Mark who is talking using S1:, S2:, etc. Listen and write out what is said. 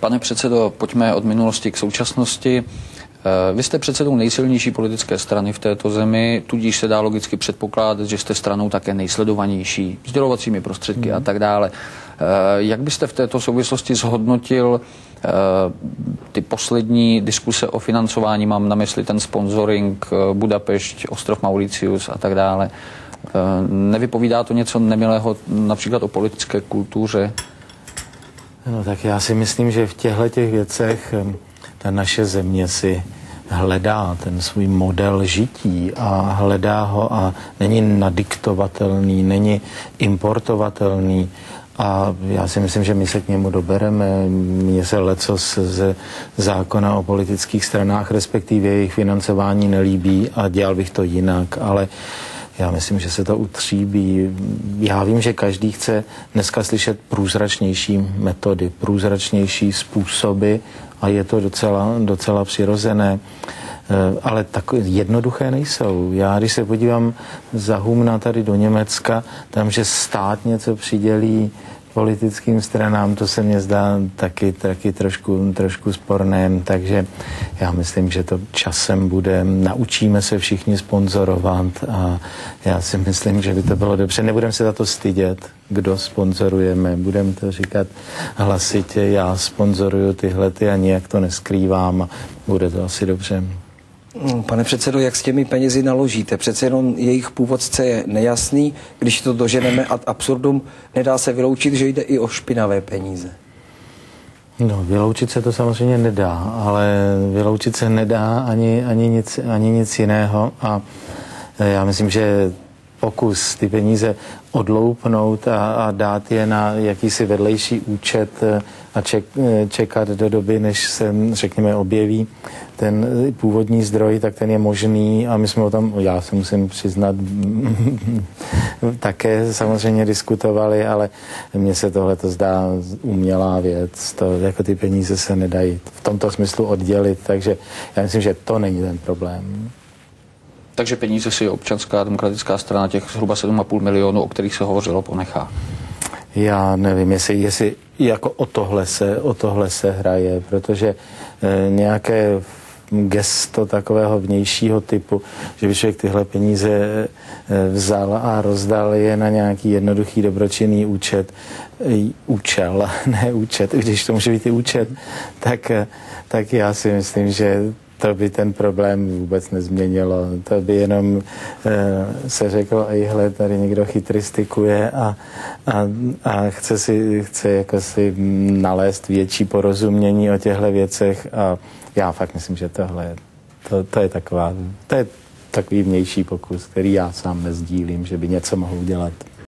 S1: Pane předsedo, pojďme od minulosti k současnosti. Vy jste předsedou nejsilnější politické strany v této zemi, tudíž se dá logicky předpokládat, že jste stranou také nejsledovanější, sdělovacími prostředky a tak dále. Jak byste v této souvislosti zhodnotil ty poslední diskuse o financování, mám na mysli ten sponsoring Budapešť, ostrov Mauritius a tak dále. Nevypovídá to něco nemilého například o politické kultuře?
S2: No tak já si myslím, že v těchto věcech ta naše země si hledá ten svůj model žití a hledá ho a není nadiktovatelný, není importovatelný. A já si myslím, že my se k němu dobereme. Mně se lecos ze zákona o politických stranách, respektive jejich financování nelíbí a dělal bych to jinak, ale já myslím, že se to utříbí. Já vím, že každý chce dneska slyšet průzračnější metody, průzračnější způsoby a je to docela přirozené. Ale tak jednoduché nejsou. Já, když se podívám za humna tady do Německa, tam, že stát něco přidělí politickým stranám, to se mně zdá taky trošku sporné, takže já myslím, že to časem bude, naučíme se všichni sponzorovat a já si myslím, že by to bylo dobře. Nebudeme se za to stydět, kdo sponzorujeme, budeme to říkat hlasitě, já sponzoruju tyhlety a nijak to neskrývám a bude to asi dobře.
S3: Pane předsedo, jak s těmi penězi naložíte? Přece jenom jejich původce je nejasný, když to doženeme ad absurdum, nedá se vyloučit, že jde i o špinavé peníze.
S2: No, vyloučit se to samozřejmě nedá, ale vyloučit se nedá ani nic jiného a já myslím, že pokus ty peníze odloupnout a dát je na jakýsi vedlejší účet a čekat do doby, než se, řekněme, objeví ten původní zdroj, tak ten je možný a my jsme o tom, já se musím přiznat, také samozřejmě diskutovali, ale mně se tohle to zdá umělá věc, to jako ty peníze se nedají v tomto smyslu oddělit, takže já myslím, že to není ten problém.
S1: Takže peníze si Občanská demokratická strana těch zhruba 7,5 milionů, o kterých se hovořilo, ponechá?
S2: Já nevím, jestli jako o tohle se hraje, protože nějaké gesto takového vnějšího typu, že by člověk tyhle peníze vzal a rozdal je na nějaký jednoduchý dobročinný účel, ne účet, když to může být i účet, tak já si myslím, že to by ten problém vůbec nezměnilo. To by jenom se řeklo, ejhle, tady někdo chytristikuje a chce jako si nalézt větší porozumění o těchto věcech a já fakt myslím, že to je takový vnější pokus, který já sám nezdílím, že by něco mohl udělat.